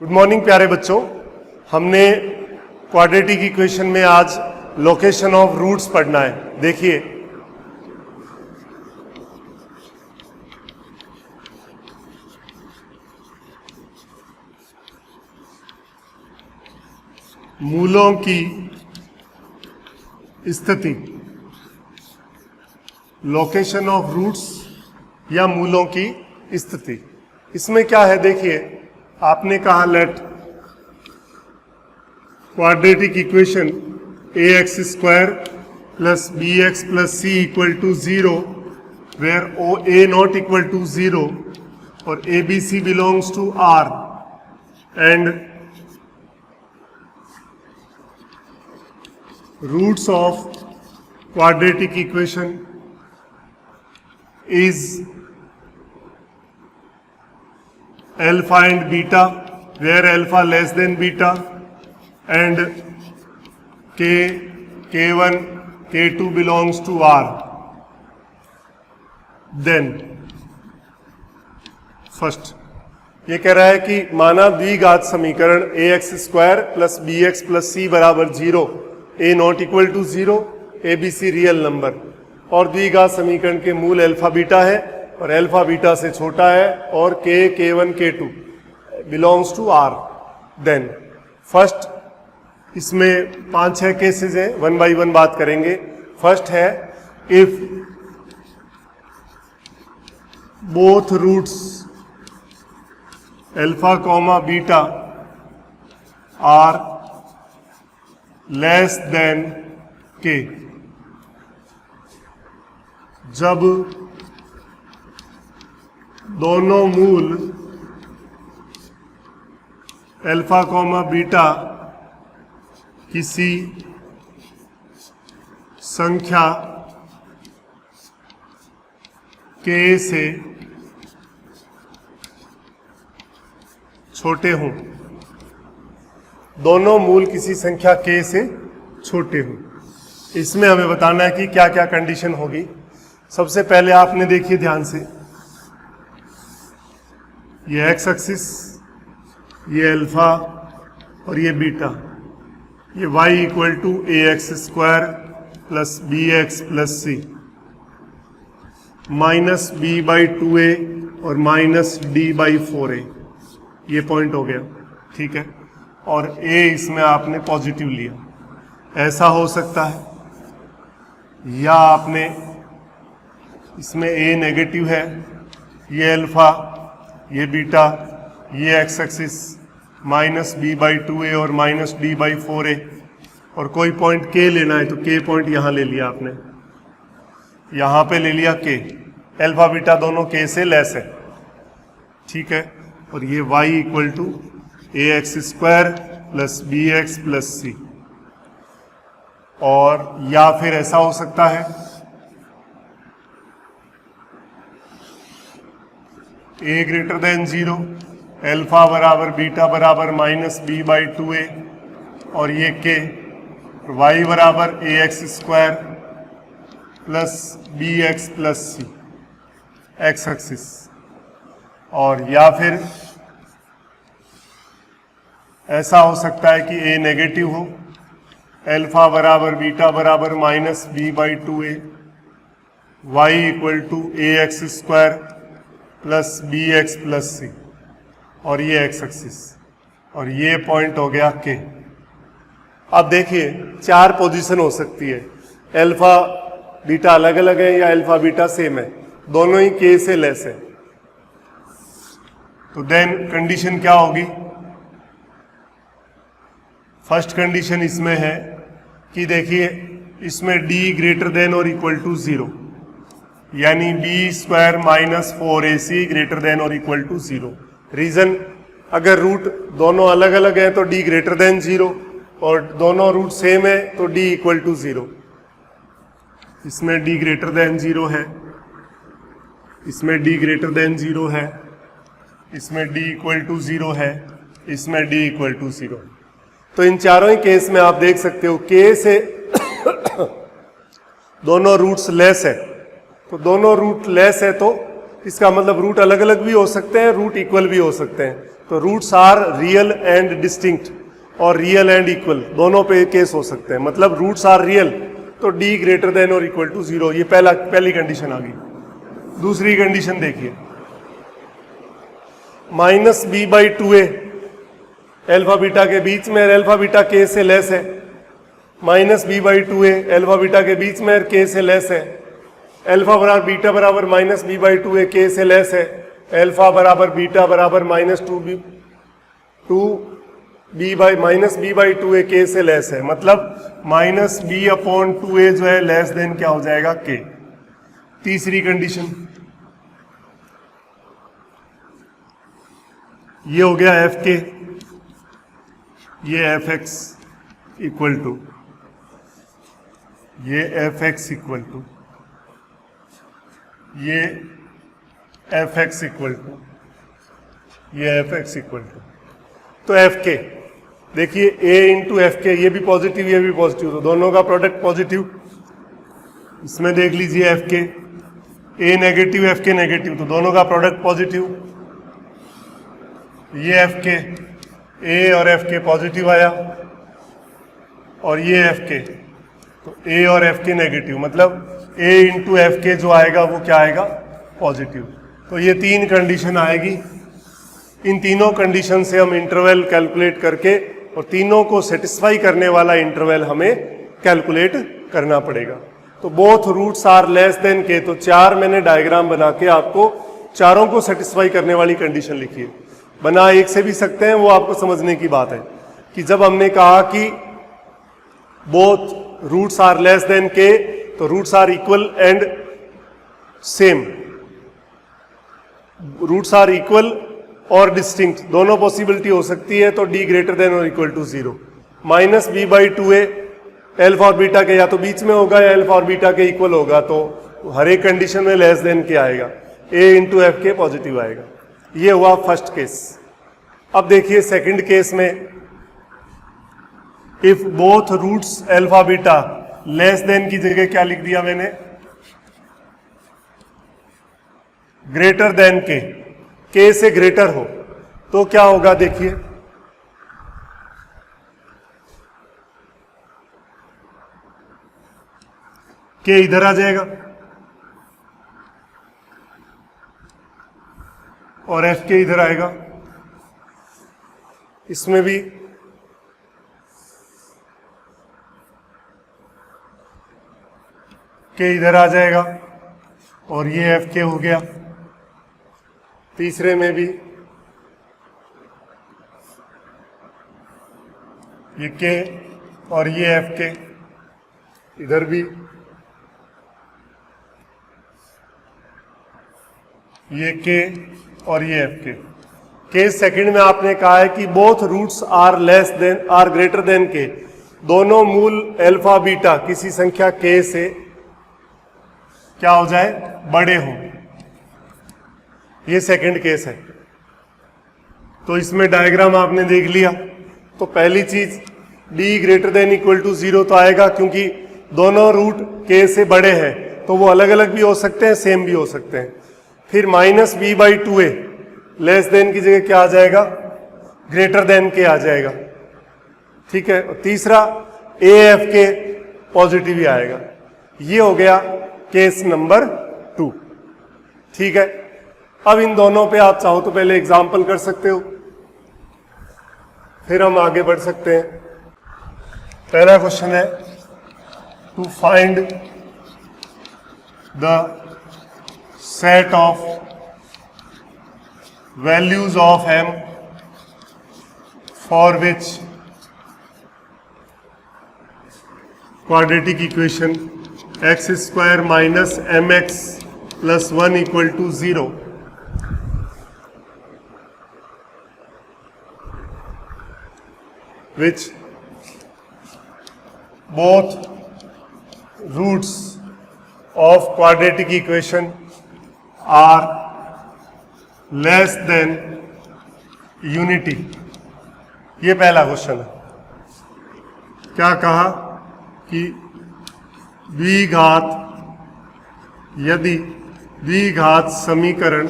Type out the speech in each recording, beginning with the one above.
Good morning प्यारे बच्चों। हमने क्वाड्रेटिक इक्वेशन में आज लोकेशन ऑफ रूट्स पढ़ना है। देखिए, मूलों की स्थिति, लोकेशन ऑफ रूट्स या मूलों की स्थिति। इसमें क्या है, देखिए, आपने कहा let quadratic equation ax square plus bx plus c equal to 0 where a not equal to 0 और abc belongs to R and roots of quadratic equation is alpha and beta where alpha less than beta and k1 k2 belongs to R. Then first ये कह रहा है कि माना द्विघात समीकरण ax square plus bx plus c बराबर 0, a not equal to 0, abc real number और द्विघात समीकरण के मूल अल्फा बीटा है और अल्फा बीटा से छोटा है और k1 k2 belongs to R। Then first, इसमें 5-6 केसेस हैं, 1 बाई 1 बात करेंगे। फर्स्ट है if both roots alpha comma beta are less than k, जब दोनों मूल अल्फा कॉमा बीटा किसी संख्या k से छोटे हों, दोनों मूल किसी संख्या k से छोटे हों। इसमें हमें बताना है कि क्या क्या कंडीशन होगी। सबसे पहले आपने देखिए ध्यान से, ये एक्स एक्सिस, ये अल्फा और ये बीटा, ये y equal to a x square plus b x plus c minus b by 2a और माइनस डी बाई 4a, ये पॉइंट हो गया, ठीक है। और a इसमें आपने पॉजिटिव लिया। ऐसा हो सकता है या आपने इसमें a नेगेटिव है, ये अल्फा, ये बीटा, ये x axis, minus b by 2a और माइनस डी बाई 4a, और कोई पॉइंट k लेना है तो k पॉइंट यहां ले लिया आपने, यहां पे ले लिया k। अल्फा बीटा दोनों k से लेस है, ठीक है। और ये y equal to a x square plus b x plus c. और या फिर ऐसा हो सकता है a ग्रेटर देन 0, अल्फा बराबर बीटा बराबर माइनस बी बाई 2a और ये k, y बराबर a x square plus b x plus c x axis. और या फिर ऐसा हो सकता है कि a नेगेटिव हो, अल्फा बराबर बीटा बराबर minus b by 2a, y equal to a x square plus b x plus c और ये एक्स एक्सिस, और ये पॉइंट हो गया k। अब देखिए 4 पोजीशन हो सकती है, अल्फा बीटा अलग अलग है या अल्फा बीटा सेम है, दोनों ही k से लेस है। तो देन कंडीशन क्या होगी? फर्स्ट कंडीशन इसमें है कि देखिए, इसमें d ग्रेटर देन और इक्वल टू 0, यानी b square minus 4ac greater than और इक्वल टू 0। रीजन, अगर रूट दोनों अलग अलग है तो d ग्रेटर देन 0 और दोनों रूट सेम है तो d इक्वल टू 0। इसमें d ग्रेटर देन 0 है, इसमें d ग्रेटर देन 0 है, इसमें d इक्वल टू 0 है, इसमें d इक्वल टू 0। तो इन चारों ही केस में आप देख सकते हो k से दोनों रूट्स लेस है, तो दोनों रूट लेस है तो इसका मतलब रूट अलग अलग भी हो सकते हैं, रूट इक्वल भी हो सकते हैं। तो roots are real and distinct और रियल एंड इक्वल, दोनों पे केस हो सकते हैं। मतलब रूट्स आर रियल तो d ग्रेटर देन और इक्वल टू 0, ये पहली कंडीशन आ गई। दूसरी कंडीशन देखिए, minus b by two a alpha beta के बीच में एल्फा बीटा के से लेस है, minus b by two a alpha beta के बीच में के से लेस है, एल्फा बराबर बीटा बराबर minus b by two a k से लेस है, एल्फा बराबर बीटा बराबर minus two b by minus b by two a k से लेस है। मतलब minus b upon two a जो है लेस देन क्या हो जाएगा, के। तीसरी कंडीशन, ये हो गया एफ के, ये एफ एक्स इक्वल टू, ये एफ एक्स इक्वल टू, ये एफ एक्स इक्वल टू, ये एफ एक्स इक्वल टू। तो एफ के देखिए, ए इंटू एफ के, ये भी पॉजिटिव ये भी पॉजिटिव, तो दोनों का प्रोडक्ट पॉजिटिव। इसमें देख लीजिए एफ के, ए नेगेटिव एफ के नेगेटिव, तो दोनों का प्रोडक्ट पॉजिटिव। ये एफ के, ए और एफ के पॉजिटिव आया, और ये एफ के, तो ए और एफ के नेगेटिव, मतलब ए इंटू एफ के जो आएगा वो क्या आएगा, पॉजिटिव। तो ये तीन कंडीशन आएगी। इन तीनों कंडीशन से हम इंटरवल कैलकुलेट करके, और तीनों को सेटिस्फाई करने वाला इंटरवल हमें कैलकुलेट करना पड़ेगा। तो both roots are less than k, तो चार मैंने डायग्राम बना के आपको चारों को सेटिस्फाई करने वाली कंडीशन लिखी है। बना एक से भी सकते हैं, वो आपको समझने की बात है कि जब हमने कहा कि both roots are less than k, तो roots are equal and same, roots are equal और डिस्टिंक्ट, दोनों पॉसिबिलिटी हो सकती है, तो d ग्रेटर देन और equal to 0। Minus b by two a alpha और बीटा के या तो बीच में होगा या एल्फा और बीटा के इक्वल होगा, तो हर एक कंडीशन में लेस देन के आएगा, a into f k positive आएगा। ये हुआ फर्स्ट केस। अब देखिए सेकंड केस में, if both roots alpha beta less than की जगह क्या लिख दिया मैंने, ग्रेटर देन के से ग्रेटर हो, तो क्या होगा देखिए, के इधर आ जाएगा और एफ के इधर आएगा, इसमें भी के इधर आ जाएगा और ये एफ के हो गया। तीसरे में भी ये के और ये एफ के, इधर भी ये के और ये एफ के। केस सेकंड में आपने कहा है कि both roots are less than are greater than k, दोनों मूल एल्फा बीटा किसी संख्या के से क्या हो जाए, बड़े हों। ये सेकंड केस है। तो इसमें डायग्राम आपने देख लिया। तो पहली चीज d greater than equal to 0 तो आएगा, क्योंकि दोनों रूट k से बड़े हैं, तो वो अलग अलग भी हो सकते हैं, सेम भी हो सकते हैं। फिर minus b by two a less than की जगह क्या आ जाएगा, ग्रेटर देन के आ जाएगा, ठीक है। और तीसरा ए एफ के पॉजिटिव ही आएगा। ये हो गया केस नंबर 2, ठीक है। अब इन दोनों पे आप चाहो तो पहले एग्जाम्पल कर सकते हो, फिर हम आगे बढ़ सकते हैं। पहला क्वेश्चन है, to find the set of values of m for which quadratic equation x square minus mx plus 1 equal to 0 which both roots of quadratic equation are less than unity। ये पहला क्वेश्चन है। क्या कहा कि द्विघात, यदि द्विघात समीकरण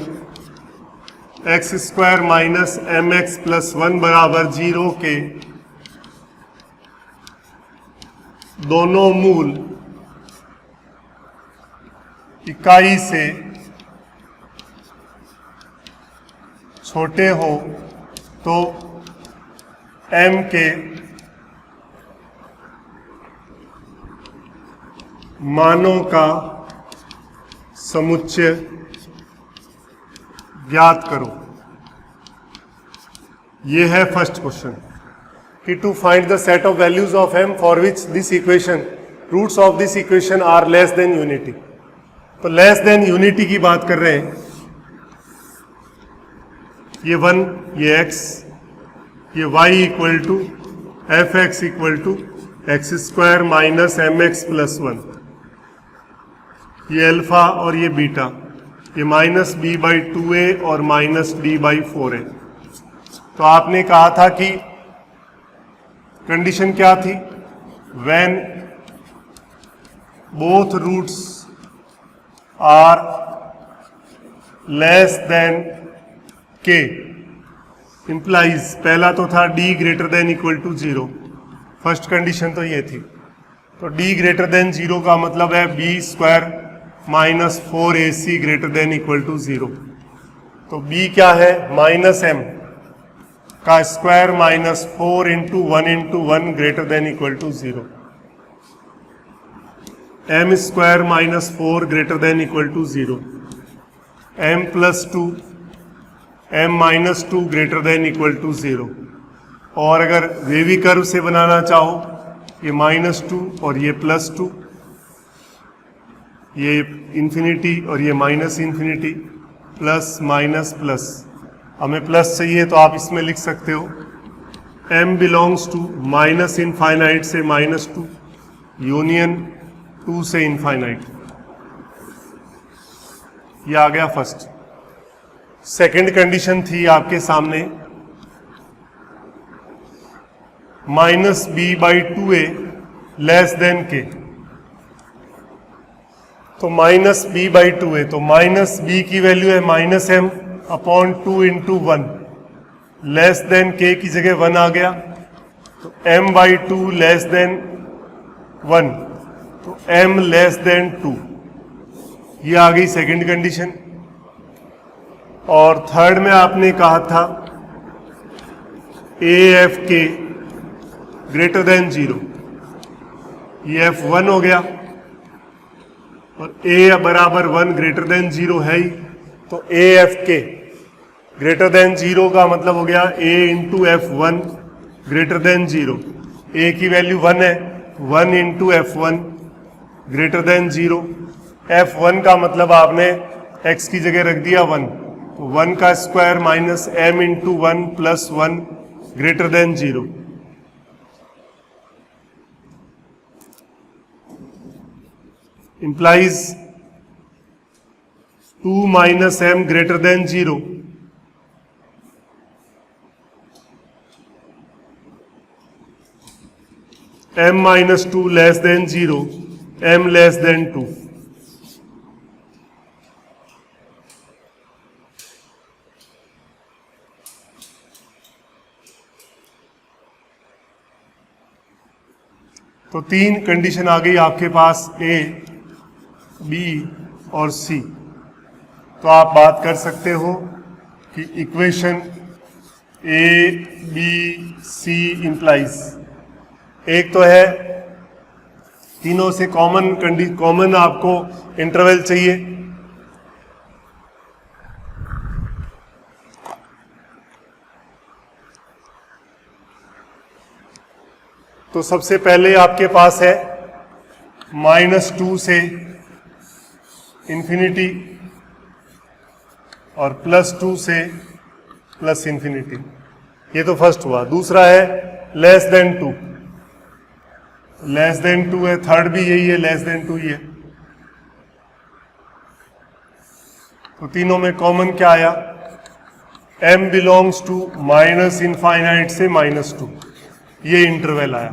x square minus m x plus 1 बराबर 0 के दोनों मूल इकाई से छोटे हो तो m के मानों का समुच्चय ज्ञात करो। ये है फर्स्ट क्वेश्चन कि to find the set of values of m for which this equation roots of this equation are less than unity. तो लेस देन यूनिटी की बात कर रहे हैं। ये 1, ये x, ये y equal to f x equal to x square minus m x plus 1, ये अल्फा और ये बीटा, ये माइनस b बाई 2a और माइनस d बाई 4a। तो आपने कहा था कि कंडीशन क्या थी? When both roots are less than k implies, पहला तो था d greater than equal to 0, first condition तो ये थी। तो d ग्रेटर देन 0 का मतलब है b square minus 4ac greater than equal to 0। तो b क्या है? माइनस m का square minus 4 into 1 into 1 greater than equal to 0। m square minus 4 greater than equal to 0। m plus 2 m minus 2 greater than equal to 0। और अगर wavy curve से बनाना चाहो, ये minus 2 और ये प्लस 2, ये इंफिनिटी और ये minus infinity, plus minus plus. हमें प्लस चाहिए तो आप इसमें लिख सकते हो m belongs to minus infinite से माइनस 2 यूनियन 2 से इनफाइनाइट। ये आ गया फर्स्ट। सेकंड कंडीशन थी आपके सामने minus b by 2a less than k। तो माइनस b बाई 2a, तो माइनस b की वैल्यू है minus m upon 2 into 1, less than k की जगह 1 आ गया, तो m बाई 2 लेस देन 1, तो m लेस देन 2। ये आ गई सेकंड कंडीशन। और थर्ड में आपने कहा था a f k greater than 0, ये f1 हो गया और a बराबर 1 ग्रेटर देन 0 है ही, तो a f k greater than 0 का मतलब हो गया a into f1 greater than 0। a की वैल्यू 1 है, 1 into f1 greater than 0। f1 का मतलब आपने x की जगह रख दिया 1, तो 1 का square minus m into 1 plus 1 greater than 0। implies 2 minus m greater than 0, m minus 2 less than 0, m less than 2। तो तीन कंडीशन आ गई आपके पास, ए, बी और सी। तो आप बात कर सकते हो कि equation a b c implies, एक तो है तीनों से कॉमन आपको इंटरवल चाहिए, तो सबसे पहले आपके पास है -2 से इंफिनिटी और +2 से प्लस इंफिनिटी। ये तो फर्स्ट हुआ। दूसरा है लेस देन 2, लेस देन 2 है, थर्ड भी यही है, लेस देन 2 ही है। तो तीनों में कॉमन क्या आया? m belongs to minus infinite से -2, ये इंटरवल आया।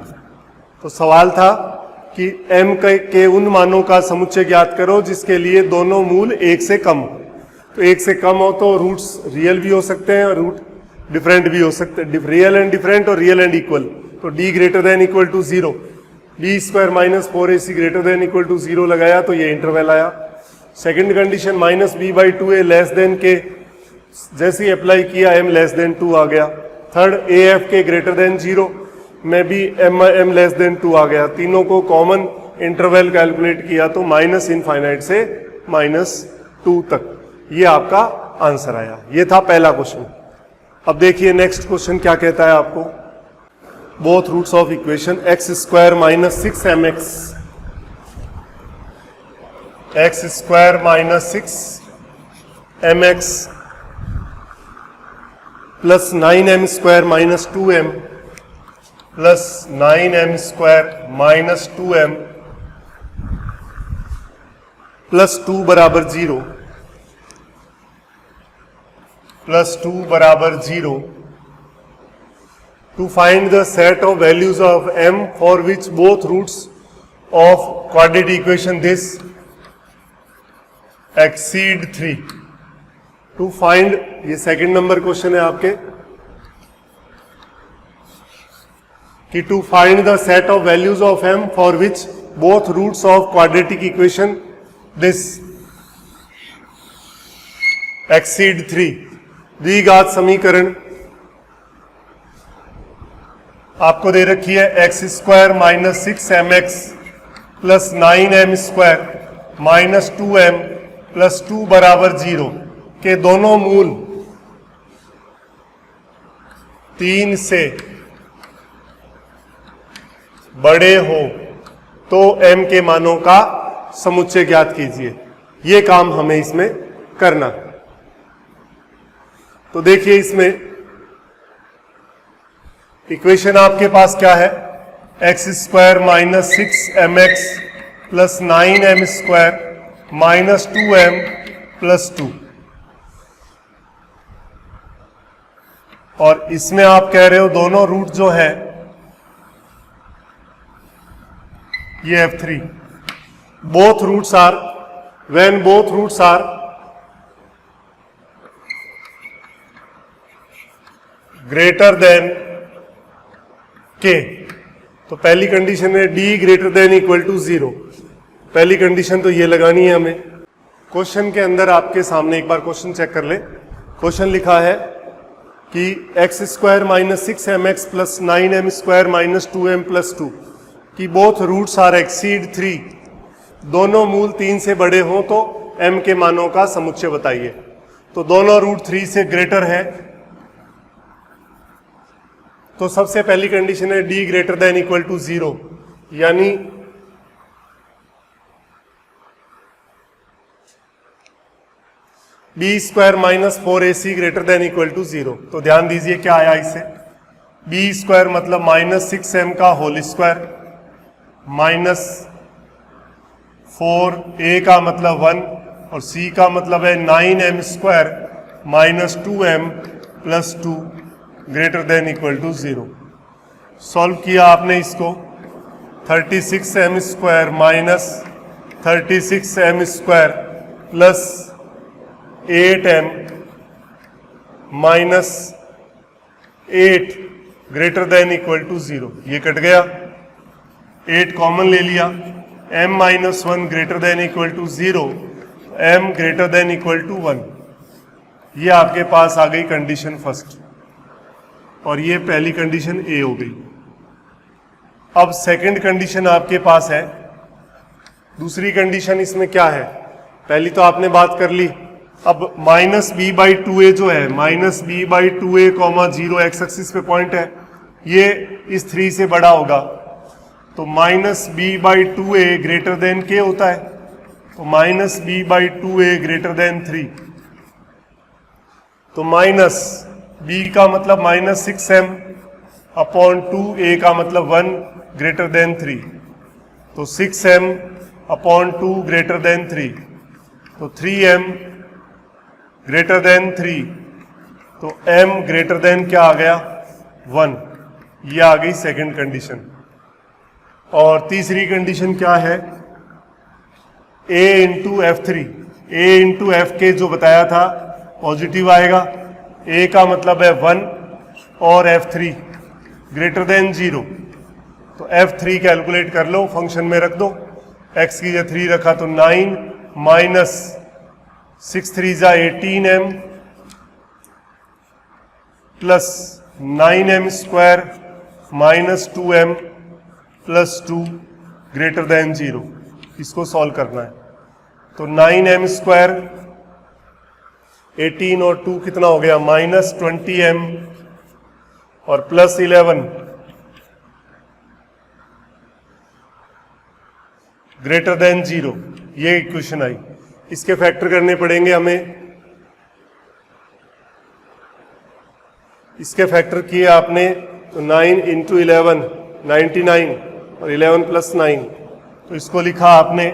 तो सवाल था कि m के उन मानों का समुच्चय ज्ञात करो जिसके लिए दोनों मूल 1 से कम हो। तो एक से कम हो तो रूट्स रियल भी हो सकते हैं और रूट डिफरेंट भी हो सकते हैं, रियल एंड डिफरेंट और रियल एंड इक्वल। तो d greater than equal to 0, b square minus 4ac greater than equal to 0 लगाया तो ये इंटरवल आया। Second condition minus b by 2a less than k, जैसे ही अप्लाई किया m लेस देन 2 आ गया। Third af k greater than 0 में भी m लेस देन 2 आ गया। तीनों को कॉमन इंटरवल कैलकुलेट किया तो माइनस इनफाइनाइट से -2 तक, ये आपका आंसर आया। ये था पहला क्वेश्चन। अब देखिए नेक्स्ट क्वेश्चन क्या कहता है आपको। Both roots of equation x square minus 6mx, x square minus 6mx plus 9m square minus 2m plus 9m square minus 2m plus 2 बराबर 0, प्लस 2 बराबर 0 to find the set of values of m for which both roots of quadratic equation this exceed 3. To find, ये second number question है आपके, कि to find the set of values of m for which both roots of quadratic equation this exceed 3. द्विघात समीकरण आपको दे रखी है x square minus 6mx plus 9m square minus 2m plus 2 बराबर 0 के दोनों मूल 3 से बड़े हो तो m के मानों का समुच्चय ज्ञात कीजिए। ये काम हमें इसमें करना। तो देखिए इसमें इक्वेशन आपके पास क्या है, x square minus 6mx plus 9m square minus 2m plus 2, और इसमें आप कह रहे हो दोनों रूट जो है ये f3, both roots are, when both roots are greater than k, तो पहली कंडीशन है d greater than equal to 0। पहली कंडीशन तो ये लगानी है हमें। क्वेश्चन के अंदर आपके सामने एक बार क्वेश्चन चेक कर ले। क्वेश्चन लिखा है कि x square minus 6mx plus 9m square minus 2m plus 2 की बोथ रूट्स आर एक्सीड 3, दोनों मूल 3 से बड़े हों तो m के मानों का समुच्चय बताइए। तो दोनों रूट 3 से ग्रेटर है, तो सबसे पहली कंडीशन है d greater than equal to 0, यानी b square minus 4ac greater than equal to 0। तो ध्यान दीजिए क्या आया इससे, b स्क्वायर मतलब माइनस 6m का होल स्क्वायर माइनस 4a का मतलब 1 और c का मतलब है 9m square minus 2m plus 2 greater than equal to 0। Solve किया आपने इसको, 36m square minus 36m square plus 8m minus 8 greater than equal to 0। ये कट गया, 8 कॉमन ले लिया, m minus 1 greater than equal to 0, m greater than equal to 1। ये आपके पास आ गई कंडीशन फर्स्ट, और ये पहली कंडीशन ए हो गई। अब सेकंड कंडीशन आपके पास है। दूसरी कंडीशन इसमें क्या है, पहली तो आपने बात कर ली। अब माइनस बी बाई 2a जो है, minus b by 2a comma 0 x axis पे पॉइंट है, ये इस 3 से बड़ा होगा। तो minus b by 2a greater than k होता है, तो minus b by 2a greater than 3। तो माइनस b का मतलब माइनस 6m अपॉन 2a का मतलब 1 ग्रेटर देन 3, तो 6m अपॉन 2 ग्रेटर देन 3, तो 3m ग्रेटर देन 3, तो m ग्रेटर देन क्या आ गया 1। ये आ गई सेकंड कंडीशन। और तीसरी कंडीशन क्या है, a into F3, a into f के जो बताया था पॉजिटिव आएगा, a का मतलब है 1 और f3 ग्रेटर देन 0, तो f3 कैलकुलेट कर लो, फंक्शन में रख दो, x की जगह 3 रखा तो 9 माइनस 6 3 जा 18m plus 9m square minus 2m plus 2 greater than 0। इसको सॉल्व करना है, तो 9m स्क्वायर 18 और 2 कितना हो गया माइनस 20m और प्लस 11 ग्रेटर देन 0, ये इक्वेशन आई। इसके फैक्टर करने पड़ेंगे हमें, इसके फैक्टर किए आपने तो 9 इंटू 11 99 और 11 प्लस 9, तो इसको लिखा आपने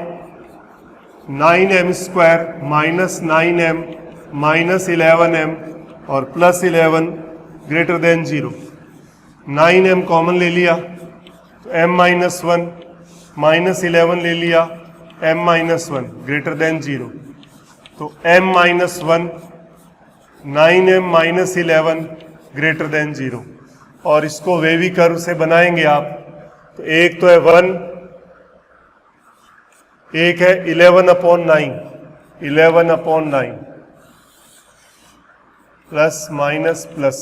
9m square minus 9m minus 11m और plus 11 greater than 0। 9m common ले लिया तो m माइनस 1 माइनस 11 ले लिया m माइनस 1 ग्रेटर देन 0, तो m minus 1 9m minus 11 greater than 0। और इसको वेवी कर्व से बनाएंगे आप, तो एक तो है 1, एक है 11/9 11/9 प्लस माइनस प्लस,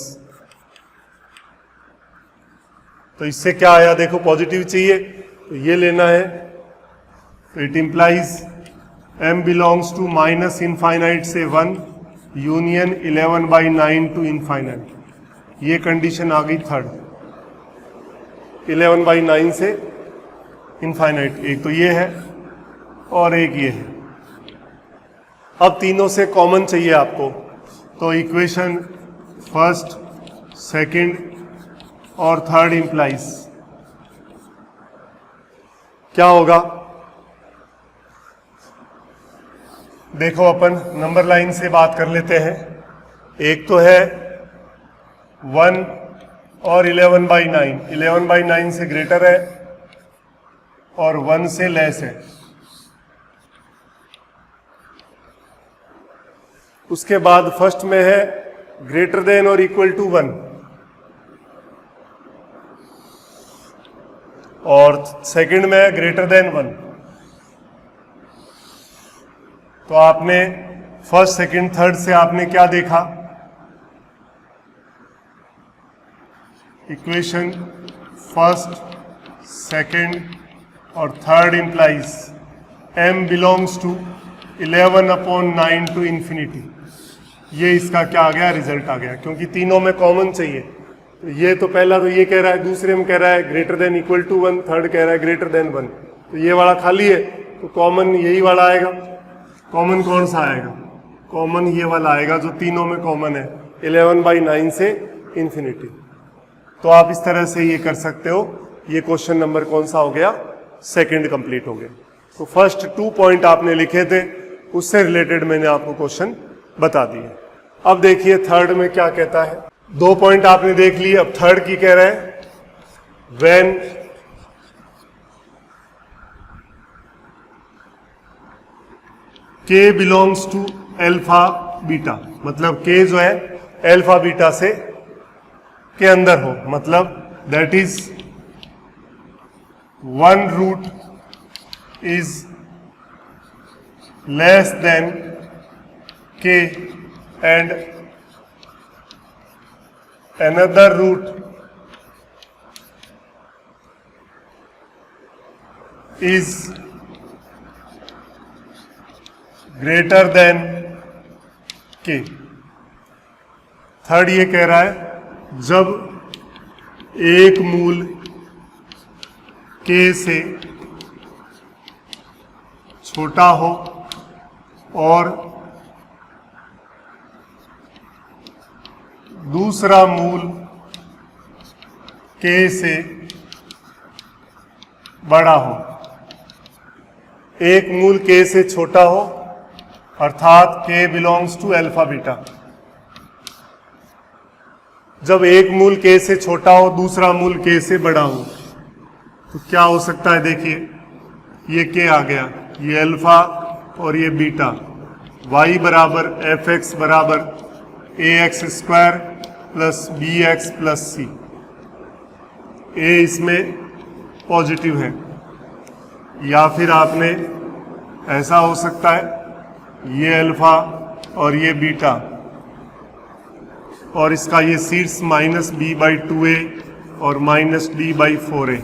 तो इससे क्या आया देखो, पॉजिटिव चाहिए तो ये लेना है, तो it implies m belongs to minus infinite से 1 यूनियन 11/9 टू इनफाइनाइट, ये कंडीशन आ गई थर्ड, 11/9 से इनफाइनाइट, एक तो ये है और एक ये है। अब तीनों से कॉमन चाहिए आपको, तो इक्वेशन फर्स्ट सेकंड और थर्ड इंप्लाइज क्या होगा, देखो अपन नंबर लाइन से बात कर लेते हैं। एक तो है 1 और 11/9, 11/9 से ग्रेटर है और 1 से लेस है। उसके बाद फर्स्ट में है ग्रेटर देन और इक्वल टू 1 और सेकंड में है ग्रेटर देन 1। तो आपने फर्स्ट सेकंड थर्ड से आपने क्या देखा, इक्वेशन फर्स्ट सेकंड और third implies m belongs to 11/9 to infinity, ये इसका क्या आ गया, रिजल्ट आ गया, क्योंकि तीनों में कॉमन चाहिए। तो ये तो पहला तो ये कह रहा है, दूसरे में कह रहा है greater than equal to 1, third कह रहा है ग्रेटर देन 1, तो ये वाला खाली है, तो कॉमन यही वाला आएगा। कॉमन कौन सा आएगा, कॉमन ये वाला आएगा जो तीनों में कॉमन है, 11/9 से इंफिनिटी। तो आप इस तरह से ये कर सकते हो। ये क्वेश्चन नंबर कौन सा हो गया, सेकंड कंप्लीट हो गया। तो फर्स्ट 2 पॉइंट आपने लिखे थे, उससे रिलेटेड मैंने आपको क्वेश्चन बता दिए। अब देखिए थर्ड में क्या कहता है। 2 पॉइंट आपने देख लिए, अब थर्ड की कह रहे हैं when k belongs to alpha beta, मतलब k जो है अल्फा बीटा से के अंदर हो, मतलब that is 1 root is less than k and another root is greater than k। थर्ड ये कह रहा है जब एक मूल k से छोटा हो और दूसरा मूल k से बड़ा हो, एक मूल k से छोटा हो अर्थात k belongs to alpha beta. जब एक मूल k से छोटा हो, दूसरा मूल k से बड़ा हो, तो क्या हो सकता है, देखिए ये k आ गया, ये अल्फा और ये बीटा, y बराबर एफ एक्स बराबर a x square plus b x plus c. A इसमें पॉजिटिव है, या फिर आपने ऐसा हो सकता है ये अल्फा और ये बीटा और इसका ये seeds minus b by 2a और माइनस डी बाई 4a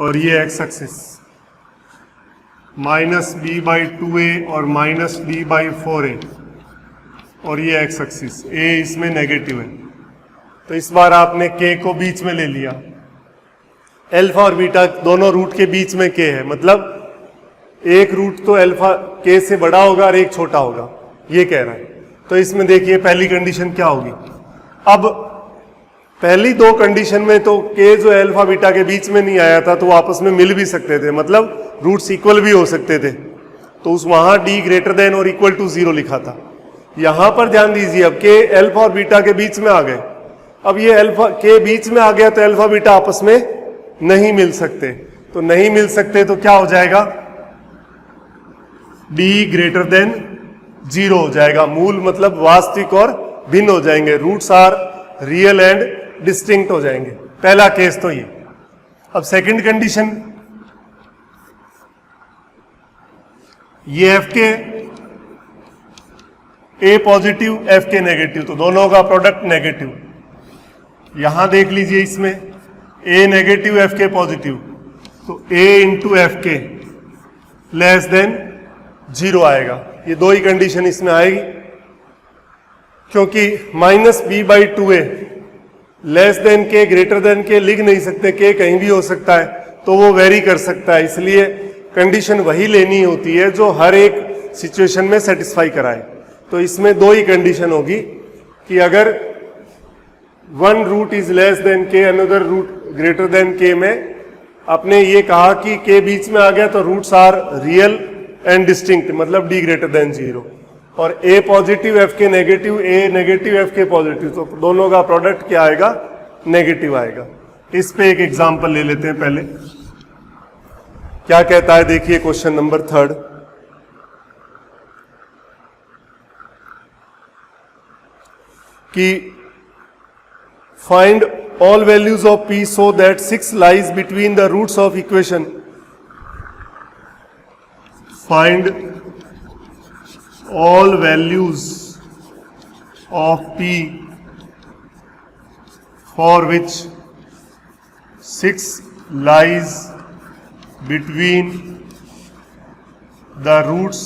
और ये x axis minus b by 2a और माइनस डी बाई 4a और ये एक्स एक्सिस। ए इसमें नेगेटिव है, तो इस बार आपने के को बीच में ले लिया। अल्फा और बीटा दोनों रूट के बीच में के है, मतलब एक रूट तो अल्फा के से बड़ा होगा और एक छोटा होगा, ये कह रहा है। तो इसमें देखिए पहली कंडीशन क्या होगी। अब पहली दो कंडीशन में तो के जो अल्फा बीटा के बीच में नहीं आया था तो वो आपस में मिल भी सकते थे, मतलब रूट्स इक्वल भी हो सकते थे, तो उस वहां डी ग्रेटर देन और इक्वल टू 0 लिखा था। यहां पर ध्यान दीजिए, अब के अल्फा और बीटा के बीच में आ गए। अब ये अल्फा के बीच में आ गया तो अल्फा बीटा आपस में नहीं मिल सकते, तो नहीं मिल सकते तो क्या हो जाएगा, डी ग्रेटर देन 0 हो जाएगा। मूल मतलब वास्तविक और भिन्न हो जाएंगे, roots are real and distinct हो जाएंगे। पहला केस तो ये। अब सेकंड कंडीशन, ये f k a positive f k negative, तो दोनों का प्रोडक्ट नेगेटिव। यहां देख लीजिए इसमें a negative f k positive, तो a into f k less than 0 आएगा। ये दो ही कंडीशन इसमें आएगी, क्योंकि minus b by 2a less than k greater than k लिख नहीं सकते, के कहीं भी हो सकता है, तो वो वेरी कर सकता है। इसलिए कंडीशन वही लेनी होती है जो हर एक सिचुएशन में सेटिस्फाई कराए। तो इसमें दो ही कंडीशन होगी कि अगर one root is less than k, another root greater than k में आपने ये कहा कि के बीच में आ गया तो roots are real and distinct, मतलब डी ग्रेटर देन 0। और a positive f k negative, a negative f k positive, तो दोनों का प्रोडक्ट क्या आएगा, नेगेटिव आएगा। इस पे एक एग्जांपल ले लेते हैं पहले। क्या कहता है देखिए क्वेश्चन नंबर 3 कि find all values of p so that 6 lies between the roots of equation. Find all values of p for which 6 lies between the roots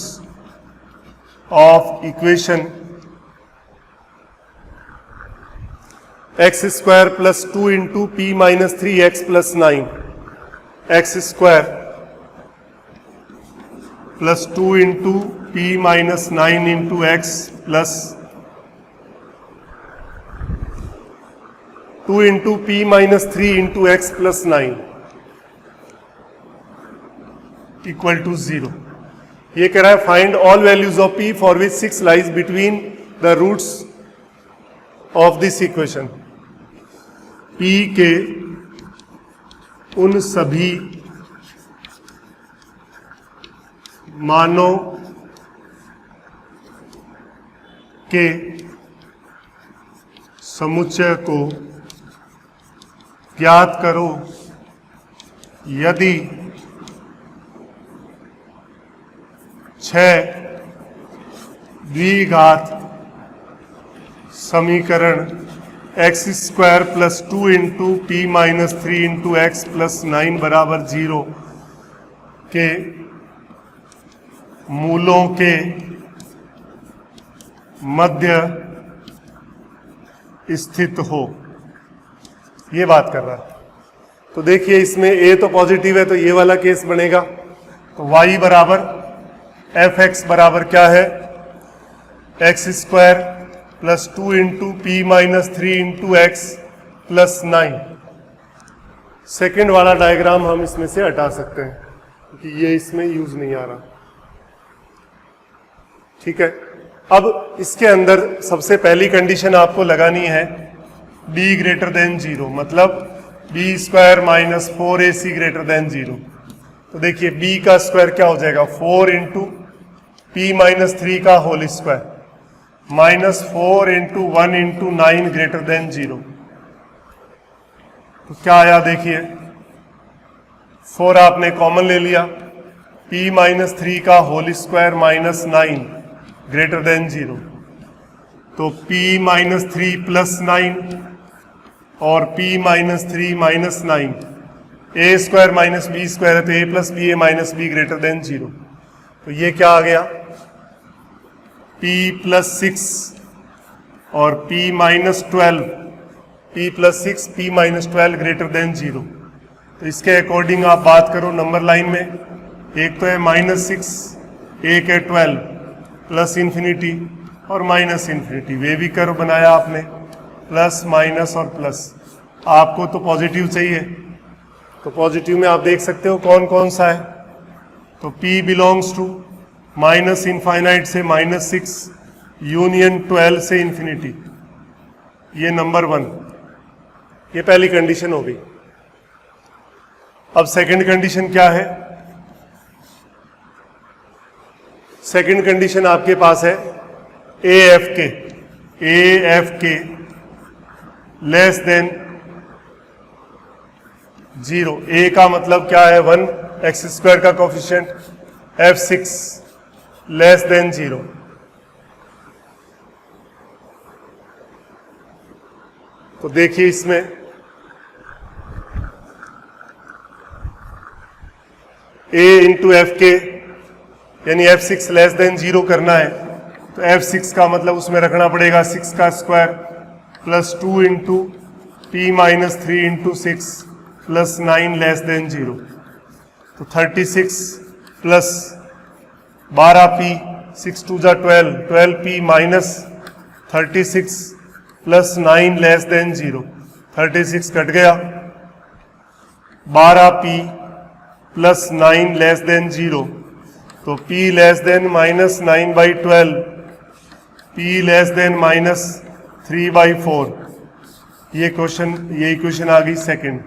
of equation x square plus 2 into p minus 3x plus 9, x square plus 2 into p minus 9 into x plus 2 into p minus 3 into x plus 9 equal to 0। ये कह रहा है find all values of p for which 6 lies between the roots of this equation. p के उन सभी मानों के समुच्चय को ज्ञात करो यदि 6 द्विघात समीकरण x square plus 2 into P minus 3 into x plus 9 बराबर 0 के मूलों के मध्य स्थित हो। ये बात कर रहा है। तो देखिए इसमें a तो पॉजिटिव है तो ये वाला केस बनेगा। तो y बराबर एफ एक्स बराबर क्या है, x square plus 2 into P minus 3 into x plus 9। Second वाला डायग्राम हम इसमें से हटा सकते हैं क्योंकि ये इसमें यूज नहीं आ रहा। ठीक है, अब इसके अंदर सबसे पहली कंडीशन आपको लगानी है b ग्रेटर देन 0, मतलब b square minus 4ac greater than 0। तो देखिए b का स्क्वायर क्या हो जाएगा, 4 इंटू p माइनस 3 का होल स्क्वायर -4 × 1 × 9 ग्रेटर देन 0। तो क्या आया देखिए, 4 आपने कॉमन ले लिया, p माइनस 3 का होल स्क्वायर -9 ग्रेटर देन 0। तो p माइनस 3 प्लस 9 और p minus 3 minus 9, a square minus b square है तो a plus b a minus b greater than 0। तो ये क्या आ गया, p प्लस 6 और p minus 12, p plus 6 p minus 12 greater than 0। तो इसके अकॉर्डिंग आप बात करो नंबर लाइन में, एक तो है -6, एक है 12, प्लस इन्फिनिटी और माइनस इन्फिनिटी। वे भी कर्व बनाया आपने, प्लस माइनस और प्लस। आपको तो पॉजिटिव चाहिए, तो पॉजिटिव में आप देख सकते हो कौन कौन सा है। तो p belongs to minus infinite से -6 यूनियन 12 से इन्फिनिटी, ये नंबर 1, ये पहली कंडीशन हो गई। अब सेकंड कंडीशन क्या है, सेकंड कंडीशन आपके पास है AF के लेस देन 0। A का मतलब क्या है, 1, x² का कोफिशिएंट, F6 लेस देन 0। तो देखिए इसमें A इंटू एफ के यानी F6 लेस देन 0 करना है, तो F6 का मतलब उसमें रखना पड़ेगा 6 का square plus 2 into p minus 3 into 6 plus 9 less than 0। तो 36 प्लस 12p, 6 2 जा 12, 12p minus 36 plus 9 less than 0। 36 cut गया, 12p प्लस 9 लेस देन 0। तो p less than -9/12, p less than -3/4। ये इक्वेशन आ गई सेकंड।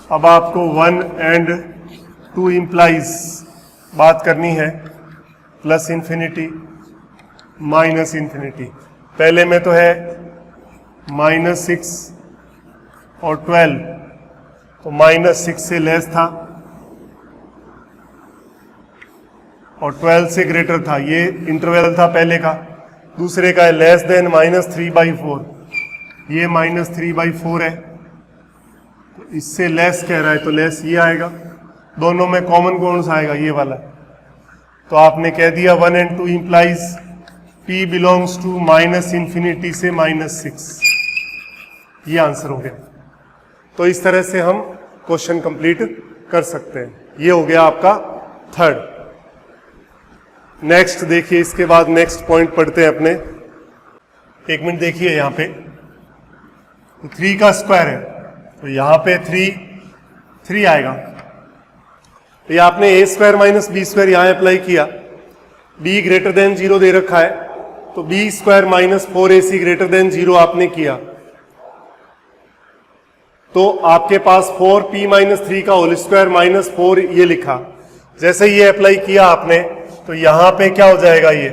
अब आपको 1 एंड 2 इम्प्लाइज बात करनी है, प्लस इन्फिनिटी माइनस इन्फिनिटी। पहले में तो है -6 और 12, तो -6 से लेस था और 12 से ग्रेटर था, ये इंटरवल था पहले का। दूसरे का है लेस देन -3/4, ये -3/4 है, तो इससे लेस कह रहा है तो लेस ये आएगा। दोनों में कॉमन कौन सा आएगा, ये वाला। तो आपने कह दिया 1 and 2 implies p belongs to -infinity से -6। ये आंसर हो गया। तो इस तरह से हम क्वेश्चन कंप्लीट कर सकते हैं। ये हो गया आपका थर्ड। नेक्स्ट देखिए, इसके बाद नेक्स्ट पॉइंट पढ़ते हैं अपने। 1 मिनट देखिए, यहां पे 3 का स्क्वायर है, तो यहां पे 3 आएगा। तो ये आपने a² माइनस b² यहां अप्लाई किया, b ग्रेटर देन 0 दे रखा है, तो b² minus 4ac greater than 0 आपने किया, तो आपके पास 4p माइनस 3 का होल स्क्वायर माइनस 4 ये लिखा। जैसे ये अप्लाई किया आपने, तो यहां पे क्या हो जाएगा, ये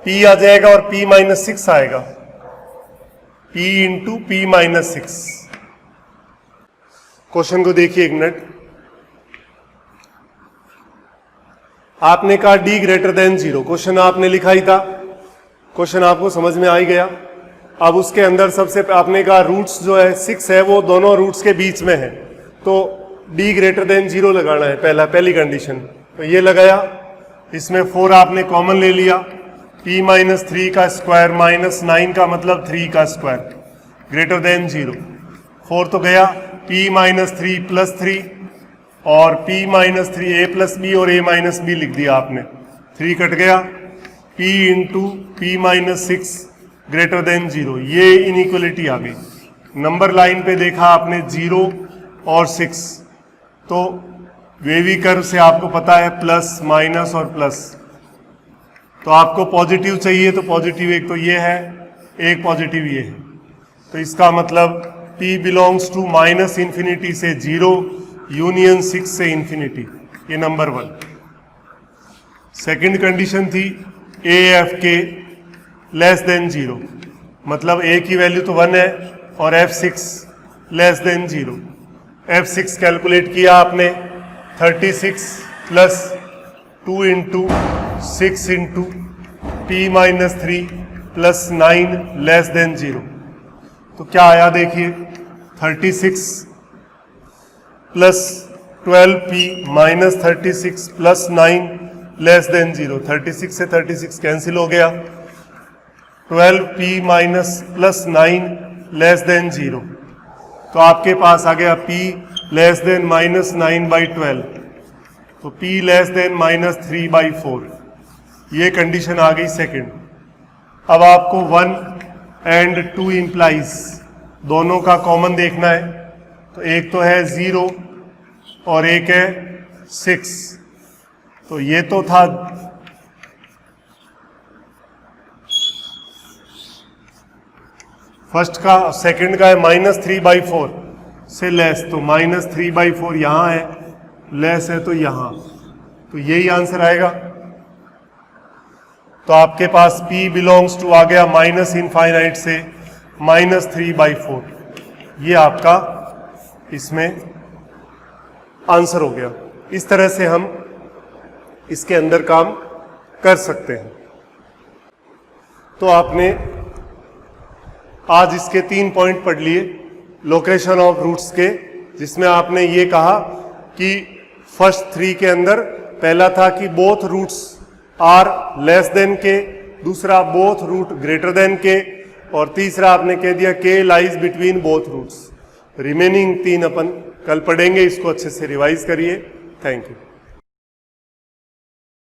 p आ जाएगा और p माइनस 6 आएगा, p into p minus 6। Question को देखिए 1 मिनट। आपने कहा d ग्रेटर देन 0, क्वेश्चन आपने लिखा ही था, क्वेश्चन आपको समझ में आ ही गया। अब उसके अंदर सबसे आपने कहा रूट्स जो है 6 है, वो दोनों रूट्स के बीच में है, तो d ग्रेटर देन 0 लगाना है, पहली कंडीशन। तो ये लगाया, इसमें 4 आपने कॉमन ले लिया, p माइनस 3 का स्क्वायर माइनस 9 का मतलब 3 का स्क्वायर ग्रेटर देन 0। 4 तो गया, p माइनस 3 प्लस 3 और p minus 3 a plus b और a माइनस बी लिख दिया आपने, 3 कट गया, p into p minus 6 greater than 0। ये इनइक्वलिटी आ गई। नंबर लाइन पे देखा आपने 0 और 6, तो वेवी कर्व से आपको पता है प्लस माइनस और प्लस, तो आपको पॉजिटिव चाहिए, तो पॉजिटिव एक तो ये है, एक पॉजिटिव ये है, तो इसका मतलब p belongs to minus infinity से 0 यूनियन 6 से इन्फिनिटी, ये नंबर 1। सेकंड कंडीशन थी A F k less than 0, मतलब ए की वैल्यू तो 1 है और F6 less than 0। F6 calculate किया आपने 36 plus 2 into 6 into P minus 3 plus 9 less than 0। तो क्या आया देखिए, 36 plus 12P minus 36 plus 9 less than 0। 36 से 36 कैंसिल हो गया, 12P minus plus 9 less than 0। तो आपके पास आ गया P लेस देन माइनस 9/12, तो P लेस देन माइनस 3/4। ये कंडीशन आ गई सेकंड। अब आपको 1 एंड 2 इंप्लाइज दोनों का कॉमन देखना है। तो एक तो है 0 और एक है 6। तो ये तो था फर्स्ट का, सेकंड का है माइनस 3/4 से लेस, तो माइनस 3/4 यहां है, लेस है तो यहां, तो यही आंसर आएगा। तो आपके पास P बिलोंग्स टू आ गया माइनस इनफाइनाइट से माइनस 3/4। ये आपका इसमें आंसर हो गया। इस तरह से हम इसके अंदर काम कर सकते हैं। तो आपने आज इसके 3 पॉइंट पढ़ लिए लोकेशन ऑफ रूट्स के, जिसमें आपने ये कहा कि फर्स्ट 3 के अंदर पहला था कि both roots are less than k, दूसरा बोथ रूट ग्रेटर देन के, और तीसरा आपने कह दिया k lies between both roots. Remaining 3 अपन कल पढ़ेंगे, इसको अच्छे से रिवाइज करिए। Thank you.